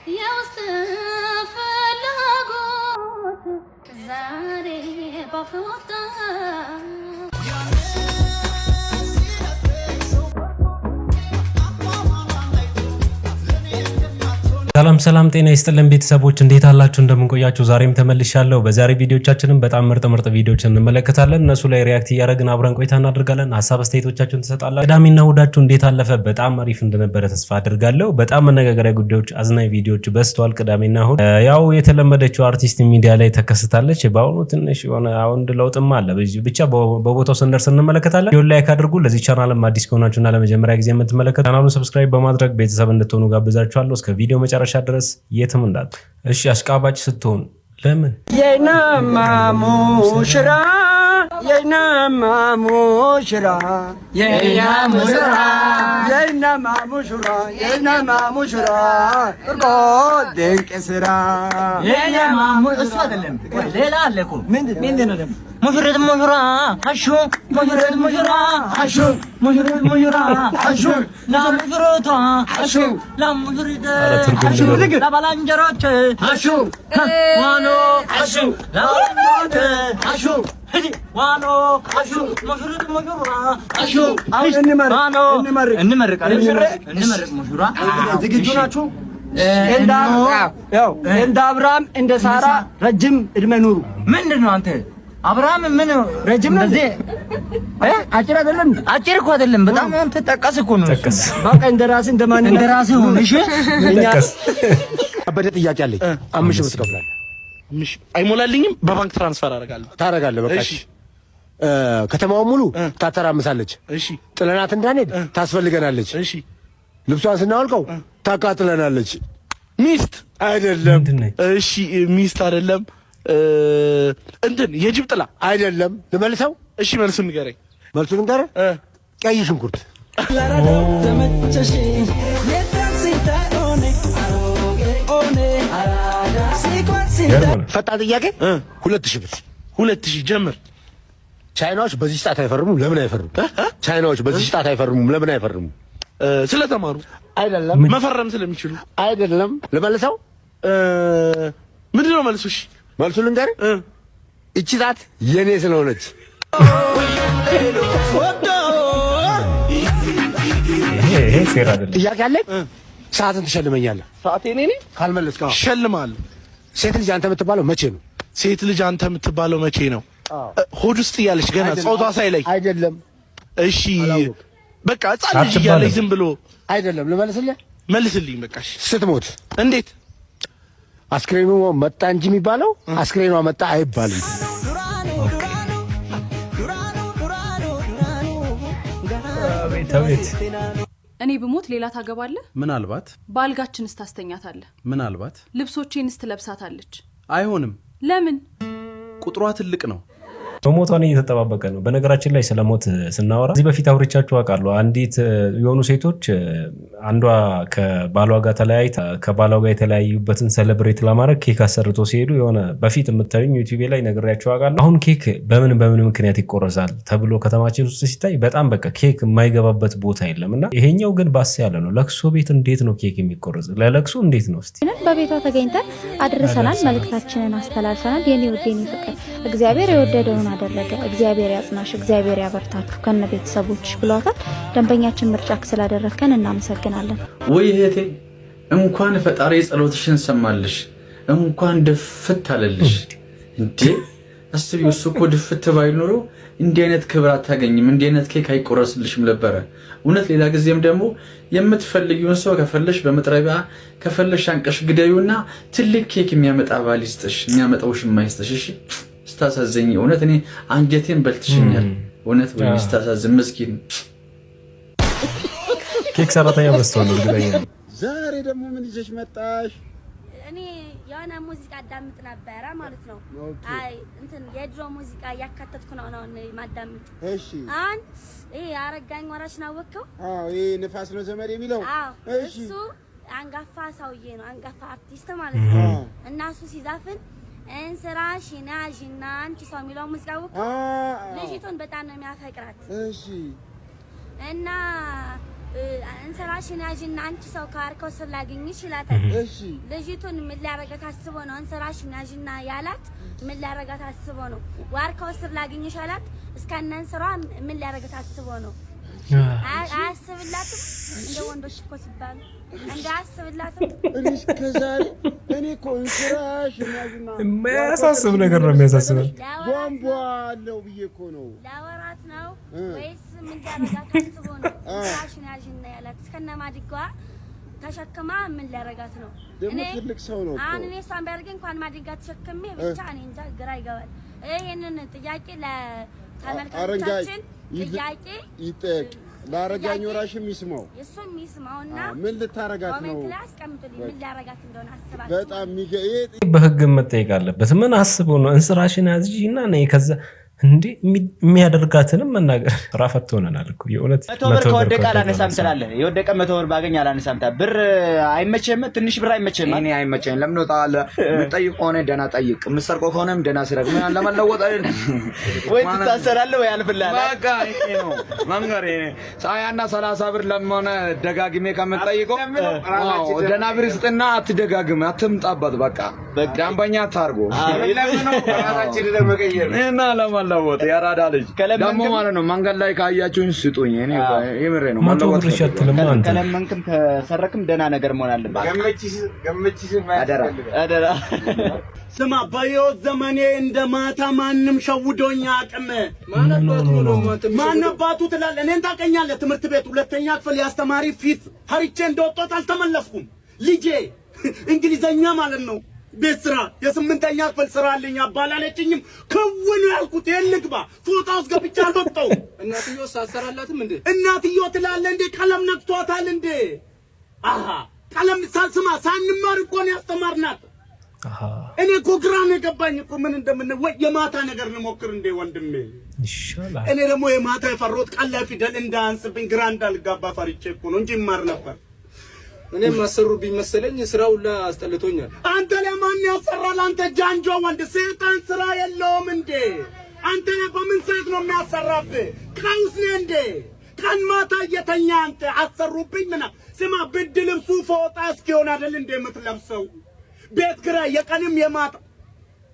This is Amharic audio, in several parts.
የውስጥ ፍላጎት ዛሬ ባፈወጣ ሰላም ጤና ይስጥልን ቤተሰቦች እንዴት አላችሁ እንደምንቆያችሁ ዛሬም ተመልሻለሁ። በዛሬ ቪዲዮቻችንን በጣም ምርጥ ቪዲዮችን እንመለከታለን። እነሱ ላይ ሪአክት እያደረግን አብረን ቆይታ እናደርጋለን። ሀሳብ አስተያየቶቻችሁን ትሰጣላችሁ። ቅዳሜና እሁዳችሁ እንዴት አለፈ? በጣም አሪፍ እንደነበረ ተስፋ አድርጋለሁ። በጣም መነጋገሪያ ጉዳዮች፣ አዝናኝ ቪዲዮዎች በስተዋል። ቅዳሜና እሁድ ያው የተለመደችው አርቲስት ሚዲያ ላይ ተከስታለች። በአሁኑ ትንሽ የሆነ አውንድ ለውጥም አለ። ብቻ በቦታው ስንደርስ እንመለከታለን። ቪዲዮ ላይክ አድርጉ። ለዚህ ቻናልም አዲስ ከሆናችሁና ለመጀመሪያ ጊዜ የምትመለከቱ ቻናሉን ሰብስክራይብ በማድረግ ቤተሰብ እንድትሆኑ ጋብዛችኋለሁ። እስከ ቪዲዮ መጨረሻ ድረስ የትም እንዳት። እሺ አሽቃባጭ ስትሆን ለምን የናማሙሽራ የናማሙሽራ የናሙሽራ የናማሙሽራ የናማሙሽራ እኮ ድንቅ ስራ እሱ አይደለም ሌላ አለ እኮ ምንድን ነው ደግሞ ሙሽሪት ሙሽራ አሹ ሙሽሪት ሙሽራ አሹ ሙሽሪት ሙሽራ አሹ ለሙሽሪቷ አሹ ለሙሽሪት አሹ ለባላንጀሮች አሹ ዋኖ አሹ ለባላንጀሮች አሹ ዋኖ አሹ ሙሽሪት ሙሽራ አሹ እንመርቅ ሙሽራ ዝግጁ ናችሁ? እንደ አብርሃም እንደ ሳራ ረጅም እድሜ ኑሩ። ምንድን ነው አንተ አብርሃም ምን ረጅም ነው አጭር አይደለም። አጭር እኮ አይደለም። በጣም አንተ ጠቀስ እኮ ነው። በቃ እንደራስ እንደማን እንደራስ ሆነ። እሺ አበደ ጥያቄ አለኝ። 5 ብር ትከፍላለህ። አይሞላልኝም። በባንክ ትራንስፈር ታደርጋለህ። በቃ እሺ። ከተማውን ሙሉ ታተራምሳለች። እሺ። ጥለናት እንዳንሄድ ታስፈልገናለች። እሺ። ልብሷን ስናወልቀው ታቃጥለናለች። ሚስት አይደለም። እሺ ሚስት አይደለም። እንትን የጅብ ጥላ አይደለም። ልመልሰው? እሺ መልሱን ንገረኝ። መልሱን ንገረኝ። ቀይ ሽንኩርት። ፈጣን ጥያቄ 2000 ብር። 2000 ጀምር። ቻይናዎች በዚህ ሰዓት አይፈርሙም። ለምን አይፈርሙም? ቻይናዎች በዚህ ሰዓት አይፈርሙም። ለምን አይፈርሙም? ስለተማሩ አይደለም። መፈረም ስለሚችሉ አይደለም። ልመልሰው? ምንድነው መልሱ? እሺ መልሱ ልንገርህ። እቺ ሰዓት የኔ ስለሆነች። ይሄ ፌር አይደለም። ጥያቄ አለኝ። ሰዓትን ትሸልመኛለህ። ሰዓት የኔ ነኝ። ካልመለስከው እሸልምሃለሁ። ሴት ልጅ አንተ የምትባለው መቼ ነው? ሴት ልጅ አንተ የምትባለው መቼ ነው? ሆድ ውስጥ እያለች ገና ጾታ ሳይለይ አይደለም። እሺ በቃ ሕፃን ልጅ እያለች ዝም ብሎ አይደለም። ልመልስልህ? መልስልኝ። በቃ እሺ። ስትሞት እንዴት አስክሬኑ መጣ እንጂ የሚባለው አስክሬኗ መጣ አይባልም። እኔ ብሞት ሌላ ታገባለህ? ምናልባት። ባልጋችንስ ታስተኛታለህ? ምናልባት። ልብሶቼንስ ትለብሳታለች? አይሆንም። ለምን? ቁጥሯ ትልቅ ነው። ሞቷን እየተጠባበቀ ነው። በነገራችን ላይ ስለሞት ስናወራ እዚህ በፊት አውርቻችሁ አውቃለሁ። አንዲት የሆኑ ሴቶች አንዷ ከባሏ ጋር ተለያይታ ከባሏ ጋር የተለያዩበትን ሴሌብሬት ለማድረግ ኬክ አሰርቶ ሲሄዱ የሆነ በፊት የምታዩኝ ዩቲዩብ ላይ ነግሬያችሁ አውቃለሁ። አሁን ኬክ በምን ምክንያት ይቆረሳል ተብሎ ከተማችን ውስጥ ሲታይ በጣም በቃ ኬክ የማይገባበት ቦታ የለም እና ይሄኛው ግን ባስ ያለ ነው። ለቅሶ ቤት እንዴት ነው ኬክ የሚቆረስ? ለለቅሶ እንዴት ነው? እስቲ በቤቷ ተገኝተን አድርሰናል፣ መልእክታችንን አስተላልፈናል። የኔ ውድ የኔ ፍቅር እግዚአብሔር የወደደውን አደረገ። እግዚአብሔር ያጽናሽ፣ እግዚአብሔር ያበርታችሁ ከነ ቤተሰቦች ብሏታል። ደንበኛችን ምርጫክ ስላደረከን እናመሰግናለን። ወይ እህቴ እንኳን ፈጣሪ ጸሎትሽን ሰማልሽ፣ እንኳን ድፍት አለልሽ። እንዴ አስቢው፣ እሱ እኮ ድፍት ባይኖር እንዲህ አይነት ክብር አታገኝም፣ እንዲህ አይነት ኬክ አይቆረስልሽም ነበረ። እውነት ሌላ ጊዜም ደግሞ የምትፈልጊውን ሰው ከፈለሽ በመጥረቢያ ከፈለሽ አንቀሽ ግደዩና ትልቅ ኬክ የሚያመጣ ባል ይስጥሽ፣ የሚያመጣው ሽማ ይስጥሽ። እሺ ስታሳዘኝ እውነት እኔ አንጀቴን በልትሽኛል። እውነት ወይ ስታሳዝን ምስኪን ኬክ ሰራተኛ በስተዋል። እርግጠኛ ዛሬ ደግሞ ምን ይዘሽ መጣሽ? እኔ የሆነ ሙዚቃ አዳምጥ ነበረ ማለት ነው። አይ እንትን የድሮ ሙዚቃ እያካተትኩ ነው ማዳምጥ። እሺ ይሄ አረጋኝ ወራሽን አወቀው? አዎ ይሄ ንፋስ ነው ዘመድ የሚለው። እሺ እሱ አንጋፋ ሰውዬ ነው፣ አንጋፋ አርቲስት ማለት ነው። እና እሱ ሲዛፍን እንስራ ሽና ሽና አንቺ ሰው የሚለው ሙዚቃው ልጅቱን በጣም ነው የሚያፈቅራት። እሺ እና እንስራሽን ያዥና አንቺ ሰው ካርከው ስር ላገኝሽ ይላታል። እሺ ልጅቱን ምን ሊያረጋት አስቦ ነው እንስራሽን ያዥና ያላት? ምን ሊያረጋት አስቦ ነው? ዋርከው ስር ላገኝሽ አላት። እስከነ እንስራ ምን ሊያረጋት አስቦ ነው? አያስብላትም። እንደ ወንዶች እኮ ሲባሉ እንደ አያስብላትም። እኔስ ከዛሬ እኔ እኮ እንስራሽን ያዥና የሚያሳስብ ነገር ነው የሚያሳስበው። ቧንቧ አለው ብዬ እኮ ነው። ለወራት ነው ወይስ ምን ሊያረጋት አስቦ ነው? እንስራሽን ያዥና ያላት እስከነ ማዲጓ ተሸክማ ምን ሊያረጋት ነው? ደግሞ ትልቅ ሰው ነው እኮ። አሁን እኔ እሷን ቢያደርግ እንኳን ማዲጋ ተሸክሜ ብቻ እኔ እንጃ ግራ ይገባል። ይሄንን ጥያቄ ለተመልካቾቻችን ጥያቄ ይጠቅ ላረጋኝ ወራሽም ይስማው እሱም ይስማውና ምን ልታረጋት ነው? ኮሜንት ላይ አስቀምጡልኝ ምን ሊያረጋት እንደሆነ አስባችሁ። በጣም በህግ መጠየቅ አለበት። ምን አስበው ነው እንስራሽን ያዝጂና ነይ ከዛ እንዴ የሚያደርጋትንም መናገር ራፈት ሆነናል እኮ የእውነት 100 ብር ከወደቀ አላነሳም ትላለህ። የወደቀ 100 ብር ባገኝ አላነሳም ታ ብር አይመቸም። ትንሽ ብር አይመቸም። እኔ አይመቸኝ። ለምን ወጣለ? የምጠይቅ ሆነ ደና ጠይቅ፣ የምሰርቆ ሆነም ደና ስረቅ። ምን ለማለወጥ አይደል ወይ ትታሰራለህ ወይ ያልፍልሃል። በቃ ይሄ ነው መንገር። ሳያና 30 ብር ለምን ደጋግሜ ከምጠይቀው ደና ብር ስጥና አትደጋግም፣ አትምጣበት። በቃ ደንበኛ ታርጎ ለምን ነው ራሳችን ለመቀየር እና ለማለወጥ ያራዳ ልጅ ደግሞ ማለት ነው። መንገድ ላይ ካያችሁኝ ስጡኝ። እኔ የምሬ ነው። ማለወጥ ይሻትልም አንተ ከለመንክም ከሰረክም ደና ነገር መሆን አለበት። ገመችሽ አደራ ስማ በሕይወት ዘመኔ እንደ ማታ ማንም ሸውዶኝ አቅም ማነባቱ ትላለህ። እኔን ታውቀኛለህ። ትምህርት ቤት ሁለተኛ ክፍል ያስተማሪ ፊት ፈርቼ እንደወጣት አልተመለስኩም። ልጄ እንግሊዘኛ ማለት ነው ቤት ስራ የስምንተኛ ክፍል ስራ አለኝ አባላለችኝም። ከውን ያልኩት ልግባ ፎጣ ውስጥ ገብቻ አልወጣው። እናትዮ ሳሰራላትም እንዴ እናትዮ ትላለህ እንዴ? ቀለም ነክቷታል እንዴ? አሃ ቀለም ሳልስማ ሳንማር እኮ ነው ያስተማርናት። እኔ እኮ ግራ ነው የገባኝ እኮ ምን እንደምን ወይ የማታ ነገር ልሞክር እንዴ ወንድሜ ይሻላል። እኔ ደግሞ የማታ የፈሮት ቀላል ፊደል እንዳያንስብኝ ግራ እንዳልጋባ ፈርቼ እኮ ነው እንጂ ማር ነበር። እኔ ማሰሩብኝ መሰለኝ ስራው አስጠልቶኛል። አንተ ለማን ያሰራል? አንተ ጃንጆ ወንድ ሰይጣን ስራ የለውም እንዴ? አንተ በምን ሰዓት ነው የሚያሰራብህ? ካውስ ነህ እንዴ? ቀን ማታ እየተኛ አንተ አሰሩብኝ ምና ስማ ብድ ልብሱ ፎጣ እስኪሆን አይደል እንዴ የምትለብሰው? ቤት ኪራይ የቀንም የማታ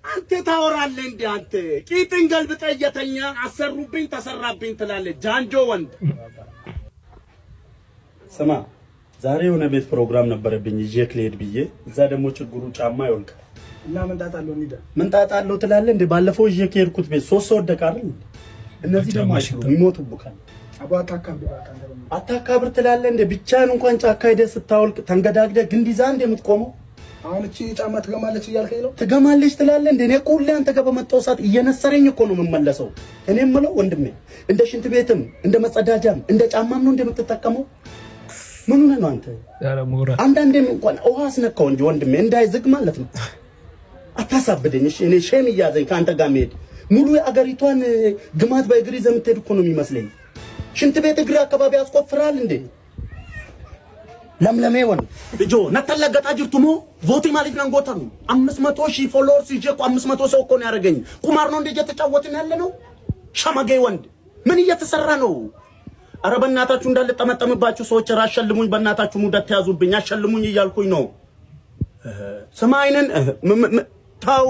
አንተ ታወራለህ እንዴ? አንተ ቂጥን ገልብጠህ እየተኛ አሰሩብኝ ተሰራብኝ ትላለህ። ጃንጆ ወንድ ስማ ዛሬ የሆነ ቤት ፕሮግራም ነበረብኝ ይዤክ ልሄድ ብዬ እዛ ደግሞ ችግሩ ጫማ ይወልቃል እና ምንጣጣለው እንዴ ምንጣጣለው ትላለህ እንዴ? ባለፈው ይዤክ ሄድኩት ቤት 3 ሰው ወደቀ አይደል? እነዚህ ደግሞ አይችሉም ይሞቱብካል። አታካብር ትላለህ እንዴ? ብቻህን እንኳን ጫካ ሄደህ ስታወልቅ ተንገዳግደህ ግንድ ይዛ እንደ የምትቆመው አሁን እቺ ጫማ ትገማለች እያልከኝ ነው? ትገማለች ትላለህ እንዴ? እኔ እኮ ሁሌ አንተ ጋር በመጣው ሰዓት እየነሰረኝ እኮ ነው የምመለሰው። እኔ የምለው ወንድሜ እንደ ሽንት ቤትም እንደ መጸዳጃም እንደ ጫማም ነው እንደምትጠቀመው። ምን ሆነ ነው አንተ? አንዳንዴም እንኳን ውሃ አስነካው እንጂ ወንድሜ እንዳይዝግ ማለት ነው። አታሳብደኝ እሺ። እኔ ሼም እያዘኝ ከአንተ ጋር መሄድ ሙሉ የአገሪቷን ግማት በእግር ይዘህ የምትሄድ እኮ ነው የሚመስለኝ። ሽንት ቤት እግር አካባቢ ያስቆፍራል እንዴ? ለምለሜ ወን ልጆ ነተለገጣ ጅርቱሞ ቮቲ ማለት ነው ጎታ ነው 500,000 ፎሎወርስ ይዤ እኮ 500 ሰው እኮ ነው ያደረገኝ። ቁማር ነው እንዴ እየተጫወትን ያለ ነው? ሸመገይ ወንድ ምን እየተሰራ ነው? አረ በእናታችሁ እንዳልጠመጠምባችሁ ሰዎች ራሸልሙኝ፣ በእናታችሁ ሙደት ያዙብኝ፣ አሸልሙኝ እያልኩኝ ነው። ሰማይነን ታው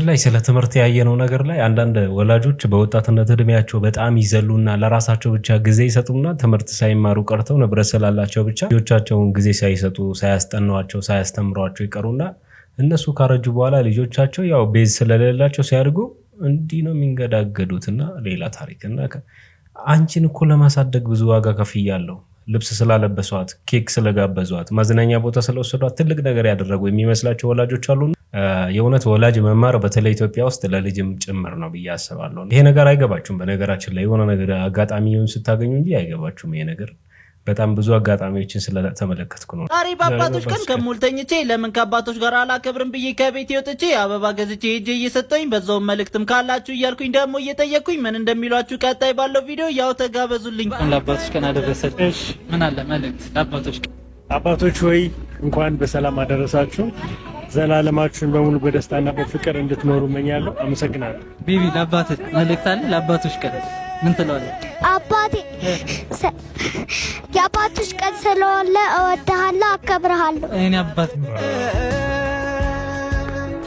ላይ ስለ ትምህርት ያየነው ነገር ላይ አንዳንድ ወላጆች በወጣትነት እድሜያቸው በጣም ይዘሉና ለራሳቸው ብቻ ጊዜ ይሰጡና ትምህርት ሳይማሩ ቀርተው ንብረት ስላላቸው ብቻ ልጆቻቸውን ጊዜ ሳይሰጡ ሳያስጠናቸው ሳያስተምሯቸው ይቀሩና እነሱ ካረጁ በኋላ ልጆቻቸው ያው ቤዝ ስለሌላቸው ሲያድጉ እንዲህ ነው የሚንገዳገዱትና ሌላ ታሪክና አንቺን እኮ ለማሳደግ ብዙ ዋጋ ከፍያለሁ። ልብስ ስላለበሷት፣ ኬክ ስለጋበዟት፣ ማዝናኛ ቦታ ስለወሰዷት ትልቅ ነገር ያደረጉ የሚመስላቸው ወላጆች አሉ። የእውነት ወላጅ መማር በተለይ ኢትዮጵያ ውስጥ ለልጅም ጭምር ነው ብዬ አስባለሁ። ይሄ ነገር አይገባችሁም። በነገራችን ላይ የሆነ ነገር አጋጣሚውን ስታገኙ እንጂ አይገባችሁም ይሄ ነገር። በጣም ብዙ አጋጣሚዎችን ስለተመለከትኩ ነው። ዛሬ በአባቶች ቀን ከሙልተኝቼ ለምን ከአባቶች ጋር አላከብርም ብዬ ከቤት ወጥቼ አበባ ገዝቼ ሄጄ እየሰጠኝ በዛው መልእክትም ካላችሁ እያልኩኝ ደግሞ እየጠየቅኩኝ ምን እንደሚሏችሁ ቀጣይ ባለው ቪዲዮ ያው ተጋበዙልኝ። ለአባቶች ቀን አደረሰልሽ። ምን አለ መልእክት ለአባቶች? አባቶች ሆይ እንኳን በሰላም አደረሳችሁ። ዘላለማችሁን በሙሉ በደስታና በፍቅር እንድትኖሩ እመኛለሁ። አመሰግናለሁ። ቢቢ ለአባቶች መልእክት አለ? ለአባቶች ቀን ምን ትላለህ? አባቴ የአባቶች ቀን ስለሆነ እወድሃለሁ፣ አከብርሃለሁ። እኔ አባት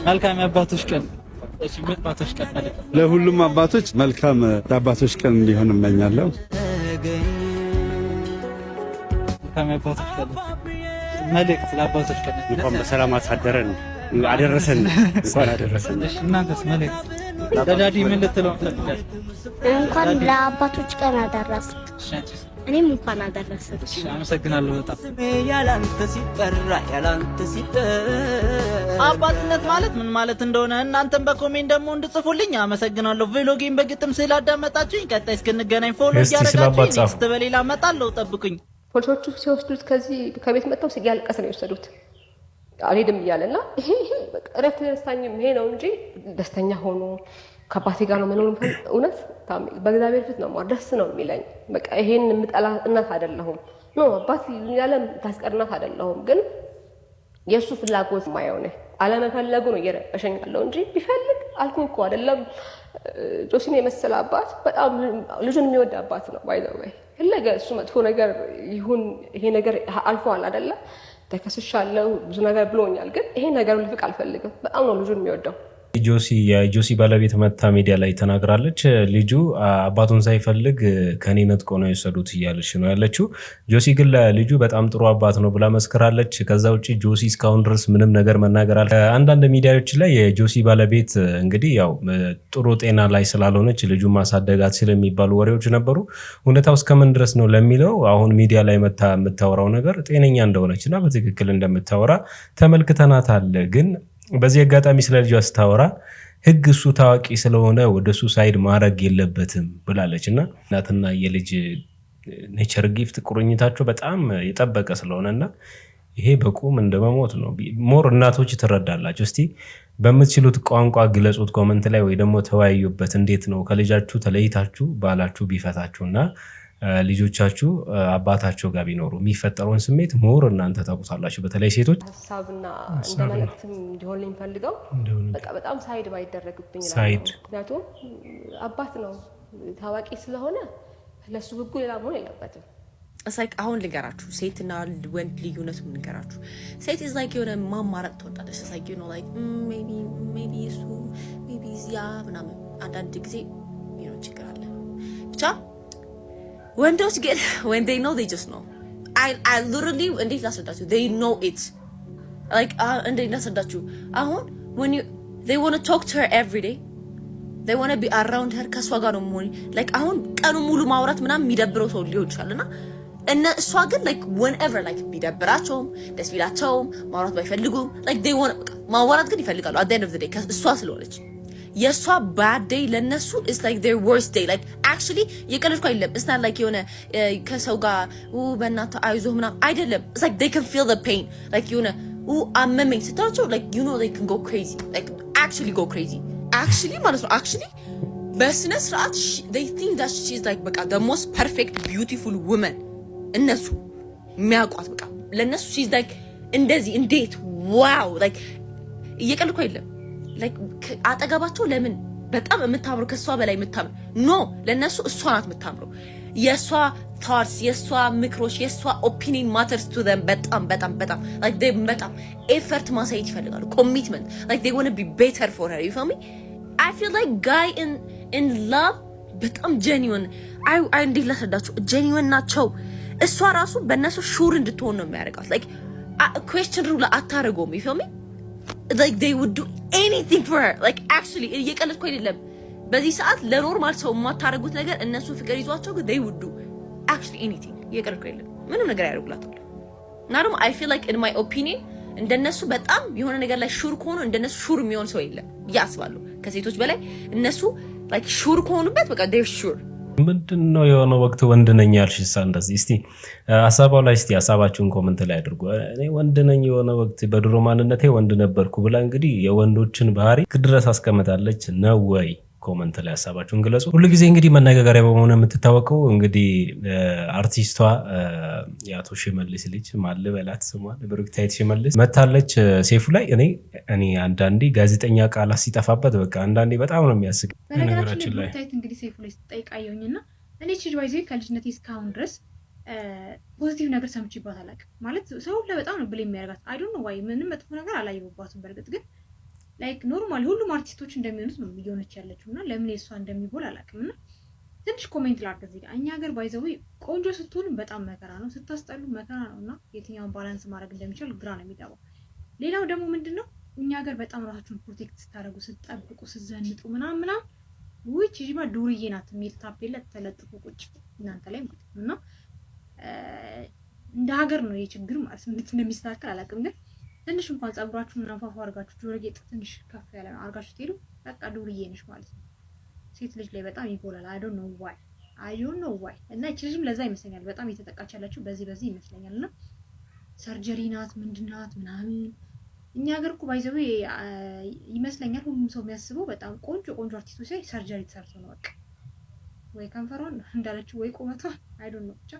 መልካም የአባቶች ቀን። እሺ ምን አባቶች ቀን ማለት ነው? ለሁሉም አባቶች መልካም የአባቶች ቀን እንዲሆን እመኛለሁ። መልካም የአባቶች ቀን መልእክት ለአባቶች ቀን። እንኳን በሰላም አሳደረን አደረሰን። እንኳን አደረሰን። እሺ እናንተስ መልእክት ለዳዲ ምን ልትለው ፈልጋለህ? እንኳን ለአባቶች ቀን አደረሰ። እኔም እንኳን አደረሰ። አመሰግናለሁ በጣም። ያላንተ ሲጠራ ያላንተ ሲጠራ አባትነት ማለት ምን ማለት እንደሆነ እናንተም በኮሜንት ደግሞ እንድጽፉልኝ አመሰግናለሁ። ቪሎጌን በግጥም ስላዳመጣችሁኝ ቀጣይ እስክንገናኝ ፎሎ ያደርጋችሁኝ። ኔክስት በሌላ እመጣለሁ፣ ጠብቁኝ። ፖሊሶቹ ሲወስዱት ከቤት መጥተው ሲያለቀስ ነው የወሰዱት። አልሄድም እያለና ይሄ እረፍት ደስታኝም ይሄ ነው እንጂ ደስተኛ ሆኖ ከአባቴ ጋር ነው መኖር እውነት በእግዚአብሔር ፊት ነው ደስ ነው የሚለኝ። በቃ ይሄን የምጠላ እናት አይደለሁም። ኖ አባት ያለ ታስቀርናት አይደለሁም። ግን የእሱ ፍላጎት ማየው ነው አለመፈለጉ ነው እየረበሸኝ ያለው እንጂ ቢፈልግ አልኩኝ እኮ አይደለም። ጆሲን የመሰለ አባት በጣም ልጁን የሚወድ አባት ነው። ባይዘወይ ፈለገ እሱ መጥፎ ነገር ይሁን ይሄ ነገር አልፏል አይደለ? ተከስሻለሁ ብዙ ነገር ብሎኛል። ግን ይሄ ነገር ልፍቅ አልፈልግም። በጣም ነው ልጁን የሚወደው። የጆሲ ባለቤት መታ ሚዲያ ላይ ተናግራለች። ልጁ አባቱን ሳይፈልግ ከኔ ነጥቆ ነው የወሰዱት እያለች ነው ያለችው። ጆሲ ግን ለልጁ በጣም ጥሩ አባት ነው ብላ መስክራለች። ከዛ ውጭ ጆሲ እስካሁን ድረስ ምንም ነገር መናገር አለ። አንዳንድ ሚዲያዎች ላይ የጆሲ ባለቤት እንግዲህ ያው ጥሩ ጤና ላይ ስላልሆነች ልጁ ማሳደጋት ስለሚባሉ ወሬዎች ነበሩ። እውነታው እስከምን ድረስ ነው ለሚለው አሁን ሚዲያ ላይ መታ የምታወራው ነገር ጤነኛ እንደሆነች እና በትክክል እንደምታወራ ተመልክተናታል። ግን በዚህ አጋጣሚ ስለ ልጇ ስታወራ ህግ እሱ ታዋቂ ስለሆነ ወደ ሱሳይድ ማድረግ የለበትም ብላለች። እና እናትና የልጅ ኔቸር ጊፍት ቁርኝታቸው በጣም የጠበቀ ስለሆነና ይሄ በቁም እንደመሞት ነው። ሞር እናቶች ትረዳላችሁ። እስቲ በምትችሉት ቋንቋ ግለጹት ኮመንት ላይ ወይ ደግሞ ተወያዩበት። እንዴት ነው ከልጃችሁ ተለይታችሁ ባላችሁ ቢፈታችሁና ልጆቻችሁ አባታቸው ጋር ቢኖሩ የሚፈጠረውን ስሜት ሞር እናንተ ታውቁታላችሁ። በተለይ ሴቶች ሀሳብና እንደ መልእክትም እንዲሆን የሚፈልገው በቃ በጣም ሳይድ ባይደረግብኝ ምክንያቱም አባት ነው ታዋቂ ስለሆነ ለሱ ህጉ ሌላ መሆን የለበትም። ላይክ አሁን ልንገራችሁ ሴትና ወንድ ልዩነቱ ልንገራችሁ። ሴት ኢዝ ላይክ የሆነ ማማረጥ ትወዳለች። ላይክ ዩ ኖ ላይክ ሜቢ እሱ ሜቢ ያ ምናምን አንዳንድ ጊዜ ችግር አለ ብቻ። ወንዶች ግን when they know they just know. I literally እንዴት ላስረዳችሁ they know it like እንዴት ላስረዳችሁ አሁን when they want to talk to her every day, they want to be around her ከሷ ጋር ነው መሆን like አሁን ቀኑ ሙሉ ማውራት ምናምን የሚደብረው ሰው ሊሆን ይችላልና እና እሷ ግን like whenever like ቢደብራቸውም ደስ ቢላቸውም ማውራት ባይፈልጉም like they want ማውራት ግን ይፈልጋሉ at the end of the day እሷ ስለሆነች የሷ bad day ለነሱ is like their worst day. like actually የቀለድኩ አይደለም. it's not like የሆነ ከሰው ጋር በእናትህ አይዞህ ምናምን አይደለም. it's like they can feel the pain like የሆነ አመመኝ ስትላቸው like you know they can go crazy like actually go crazy actually ማለት ነው actually በስነ ስርዓት they think that she's like በቃ the most perfect beautiful woman እነሱ የሚያውቋት በቃ ለነሱ she's like እንደዚህ እንዴት wow like እየቀለድኩ አይደለም. like አጠገባቸው ለምን በጣም የምታምሩ ከሷ በላይ የምታምሩ ኖ ለነሱ እሷ ናት የምታምሩ። የሷ thoughts የሷ ምክሮች የሷ opinion matters to them በጣም በጣም በጣም like they በጣም effort ማሳየት ይፈልጋሉ commitment like they want to be better for her. you feel me? I feel like guy in love በጣም genuine I እንዴት ላስረዳችሁ genuine ናቸው። እሷ ራሱ በእነሱ ሹር እንድትሆን ነው የሚያደርጋት like question rule አታረገውም. you feel me? like they would do anything for her like actually እየቀለድኩ አይደለም። በዚህ ሰዓት ለኖርማል ሰው የማታረጉት ነገር እነሱ ፍቅር ይዟቸው they would do actually anything እየቀለድኩ አይደለም። ምንም ነገር ያደርጉላታል። እና ደግሞ I feel like in my opinion እንደነሱ በጣም የሆነ ነገር ላይ ሹር ከሆኑ እንደነሱ ሹር የሚሆን ሰው የለም ያስባለሁ። ከሴቶች በላይ እነሱ like ሹር ከሆኑበት በቃ they're sure ምንድነው የሆነ ወቅት ወንድ ነኝ ያልሽሳ እንደዚህ እስቲ ሐሳባው ላይ እስቲ ሐሳባችሁን ኮሜንት ላይ አድርጉ። እኔ ወንድ ነኝ የሆነ ወቅት በድሮ ማንነቴ ወንድ ነበርኩ ብላ እንግዲህ የወንዶችን ባህሪ ድረስ አስቀምጣለች ነው ወይ? ኮሜንት ላይ ሐሳባችሁን ግለጹ። ሁሉ ጊዜ እንግዲህ መነጋገሪያ በመሆን የምትታወቀው እንግዲህ አርቲስቷ የአቶ ሽመልስ ልጅ ማልበላት ስሟን ብሩክታይት ሽመልስ መታለች ሴፉ ላይ። እኔ እኔ አንዳንዴ ጋዜጠኛ ቃላት ሲጠፋበት በቃ አንዳንዴ በጣም ነው የሚያስቅ። ነገራችን ላይ ብሩክታይት እንግዲህ ሰይፉ ላይ ተጠይቃየውኝና እኔ ቺጅ ባይዜ ከልጅነቴ እስካሁን ድረስ ፖዚቲቭ ነገር ሰምቼባት አላውቅም። ማለት ሰው በጣም ነው ብለ የሚያደርጋት አይ ዶንት ኖ ዋይ ምንም መጥፎ ነገር አላየሁባትም። በርግጥ ግን ላይክ ኖርማል ሁሉም አርቲስቶች እንደሚሆኑት ነው እየሆነች ያለችውና ለምን እሷ እንደሚቦል አላውቅምና ትንሽ ኮሜንት ላድርግ እዚህ ጋር። እኛ ሀገር ባይዘው ቆንጆ ስትሆኑ በጣም መከራ ነው፣ ስታስጠሉ መከራ ነውና የትኛውን ባላንስ ማድረግ እንደሚቻል ግራ ነው የሚገባው። ሌላው ደግሞ ምንድነው እኛ ሀገር በጣም ራሳችሁን ፕሮቴክት ስታደርጉ ስትጠብቁ ስትዘንጡ ምናምን ውጭ ጂባ ዱርዬ ናት የሚል ታፔላ ተለጥፎ ቁጭ እናንተ ላይ ማለት ነውና እንደ ሀገር ነው የችግር ማለት ነው። እንዴት እንደሚስተካከል አላውቅም። ግን ትንሽ እንኳን ጸጉራችሁን ናፋፋ አድርጋችሁ ጆሮ ጌጥ ትንሽ ከፍ ያለ አድርጋችሁ ትሄዱ በቃ ዱርዬ ነሽ ማለት ነው። ሴት ልጅ ላይ በጣም ይጎላል። አይ ዶንት ኖ ዋይ እና እቺ ልጅም ለዛ ይመስለኛል በጣም እየተጠቃች ያለችው በዚህ ይመስለኛልና ሰርጀሪ ናት ምንድናት ምናምን። እኛ ሀገር እኮ ባይዘው ይመስለኛል ሁሉም ሰው የሚያስበው በጣም ቆንጆ አርቲስቶች ላይ ሰርጀሪ ተሰርቶ ነው በቃ ወይ ከንፈሯን እንዳለችው ወይ ቁመቷን አይ ዶንት ኖ ብቻ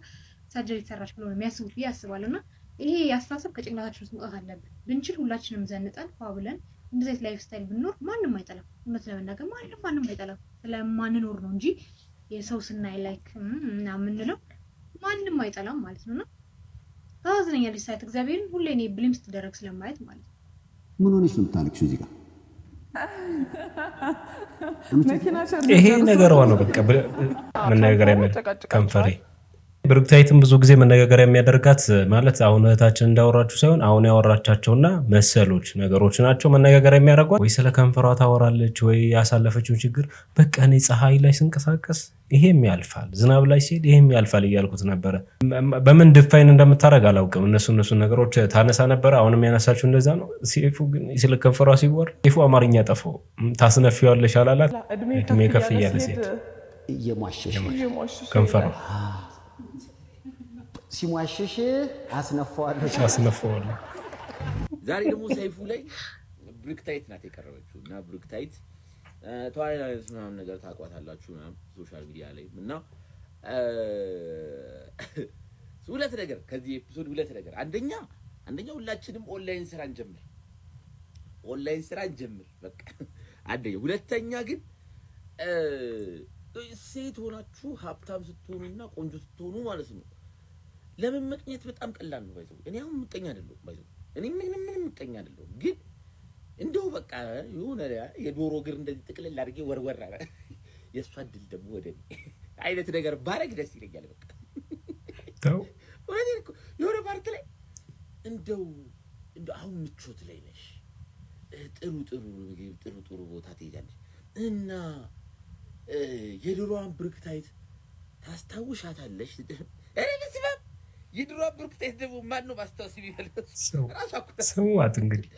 ሰርጀሪ ተሰራች ብሎ ነው የሚያስቡት ብዬ አስባለሁና ይሄ ያስተሳሰብ ከጭንቅላታችን ውስጥ መውጣት አለብን። ብንችል ሁላችንም ዘንጠን ፋብለን እንደዚህ ላይፍ ስታይል ብንኖር ማንም አይጠላም። እውነት ለመናገር ማንም አይጠላም። ስለማንኖር ነው እንጂ የሰው ስናይ ላይክ እና ምንለው ማንም አይጠላም ማለት ነውና ታዝነኛለች ሳይት እግዚአብሔርን ሁሌ እኔ ብሊም ስትደረግ ስለማየት ማለት ነው። ምን ሆነሽ ነው የምታለቅሽው እዚህ ጋር? ይሄ ነገር ነው በቃ መነጋገሪያ ከንፈሬ ብሩክታይትም ብዙ ጊዜ መነጋገሪያ የሚያደርጋት ማለት አሁን እህታችን እንዳወራችሁ ሳይሆን አሁን ያወራቻቸውና መሰሎች ነገሮች ናቸው መነጋገሪያ የሚያደርጓት። ወይ ስለ ከንፈሯ ታወራለች ወይ ያሳለፈችው ችግር በቃ እኔ ፀሐይ ላይ ስንቀሳቀስ ይሄም ያልፋል፣ ዝናብ ላይ ሲሄድ ይሄም ያልፋል እያልኩት ነበረ። በምን ድፋይን እንደምታደርግ አላውቅም። እነሱ ነገሮች ታነሳ ነበረ። አሁንም ያነሳችሁ እንደዛ ነው። ሲፉ ግን ስለ ከንፈሯ ሲወር ሲፉ አማርኛ ጠፋው። ታስነፊዋለሽ አላላት። እድሜ ከፍ እያለ ሲሄድ እየሟሸሽ ከንፈሯ ሲሟሸሽ አስነፋዋለሁ። ዛሬ ደግሞ ሰይፉ ላይ ብሩክታይት ናት የቀረበችው እና ብሩክታይት ተዋናይት ምናምን ነገር ታውቋታላችሁ ምናምን ሶሻል ሚዲያ ላይ እና ሁለት ነገር ከዚህ ኤፒሶድ ሁለት ነገር አንደኛ ሁላችንም ኦንላይን ስራ እንጀምር በቃ አንደኛ። ሁለተኛ ግን ሴት ሆናችሁ ሀብታም ስትሆኑና ቆንጆ ስትሆኑ ማለት ነው ለምን መቅኘት በጣም ቀላል ነው። ባይዘው እኔ አሁን ምቀኛ አይደለሁም። ባይዘው እኔ ምንም ምቀኛ አይደለሁም። ግን እንደው በቃ የሆነ የዶሮ እግር እንደዚህ ጥቅልል አድርጌ ወርወር አረ የሷ ድል ደግሞ ወደኔ አይነት ነገር ባረግ ደስ ይለኛል። በቃ ታው ወዴ የሆነ ፓርት ላይ እንደው አሁን ምቾት ላይ ነሽ፣ ጥሩ ቦታ ትሄጃለሽ እና የድሮዋን ብሩክታይት ታስታውሻታለሽ። እኔ በስመ አብ የድሮዋን ብሩክታይት ደግሞ ማን ነው ማስታወስ የሚፈልገው? ስሟት እንግዲህ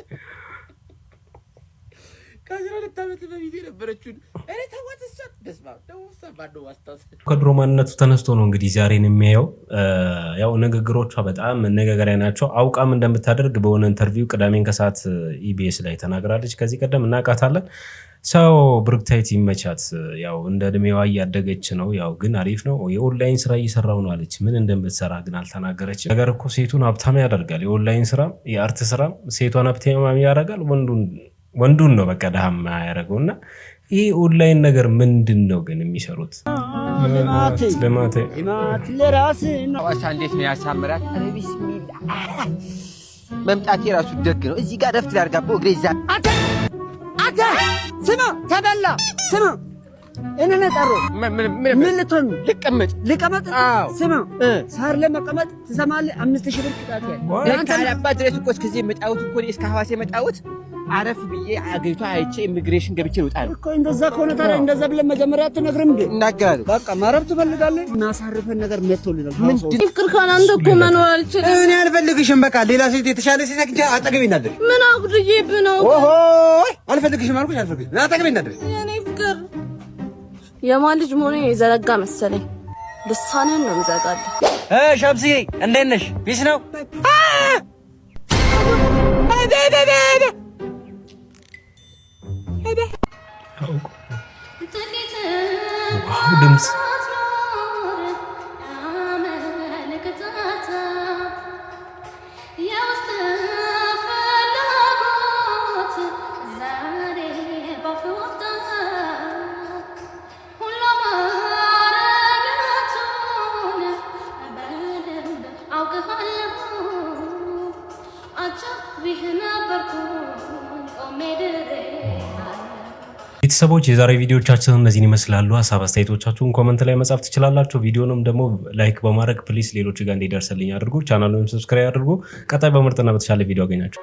ከ12 ዓመት በፊት የነበረችውን እኔ ተዋት እሷን በስመ አብ ደግሞ ማን ነው ማስታወስ? ከድሮ ማንነቱ ተነስቶ ነው እንግዲህ ዛሬን የሚያየው። ያው ንግግሮቿ በጣም መነጋገሪያ ናቸው። አውቃም እንደምታደርግ በሆነ ኢንተርቪው ቅዳሜን ከሰዓት ኢቢኤስ ላይ ተናግራለች። ከዚህ ቀደም እናውቃታለን። ሰው ብሩክታይት ይመቻት። ያው እንደ እድሜዋ እያደገች ነው። ያው ግን አሪፍ ነው። የኦንላይን ስራ እየሰራው ነው አለች። ምን እንደምትሰራ ግን አልተናገረችም። ነገር እኮ ሴቱን ሀብታም ያደርጋል። የኦንላይን ስራ የአርት ስራ ሴቷን ሀብታም ያደርጋል። ወንዱን ነው በቃ ደሃ ያደርገውና ይሄ ኦንላይን ነገር ምንድነው ግን የሚሰሩት? ለማቴ ለራስ ነው። እንዴት ነው ያሳምራት? ቢስሚላህ መምጣቴ ራሱ ደግ ነው። እዚህ ጋር ረፍት ላድርጋበው እግሬ ይዛ አታ ስማ ተበላ ስማ እኔ ነጠሩ ምን ልትሆን ልቀመጥ ስማ ሳር ለመቀመጥ ትሰማለህ? 5000 ብር ቅጣት ያለ ያንተ አባባ ድረስ እኮ እስከዚህ መጣውት እኮ እስከ ሐዋሳ መጣውት አረፍ ብዬ አገሪቷ አይቼ ኢሚግሬሽን ገብቼ ልውጣ ነው እኮ። እንደዛ ከሆነ ታዲያ እንደዛ ብለህ መጀመሪያ አትነግርም እንዴ? እናገራለሁ። በቃ ማረፍ ትፈልጋለህ? እናሳርፈን ነገር መጥቶልናል። ምንድን ፍቅር ካላንተ እኮ መኖር አልችልም። እኔ አልፈልግሽም። በቃ ሌላ ሴት የተሻለ ሴት አግኝቼ አጠገቤ እናድር። ምን አጉድዬብህ ነው? ኦሆ አልፈልግሽም አልኩሽ። አልፈልግሽም አጠገቤ እናድር። የኔ ፍቅር የማን ልጅ መሆኔ የዘረጋ መሰለኝ። ልሳንን ነው የምዘጋልህ። ሸምስዬ እንዴት ነሽ? ቢስ ነው ድምፅ ቤተሰቦች የዛሬ ቪዲዮቻችን እነዚህን ይመስላሉ። ሀሳብ አስተያየቶቻችሁን ኮመንት ላይ መጻፍ ትችላላችሁ። ቪዲዮንም ደግሞ ላይክ በማድረግ ፕሊስ ሌሎች ጋር እንዲደርስልኝ አድርጉ። ቻናሉን ሰብስክራይብ አድርጉ። ቀጣይ በምርጥና በተሻለ ቪዲዮ አገኛችሁ።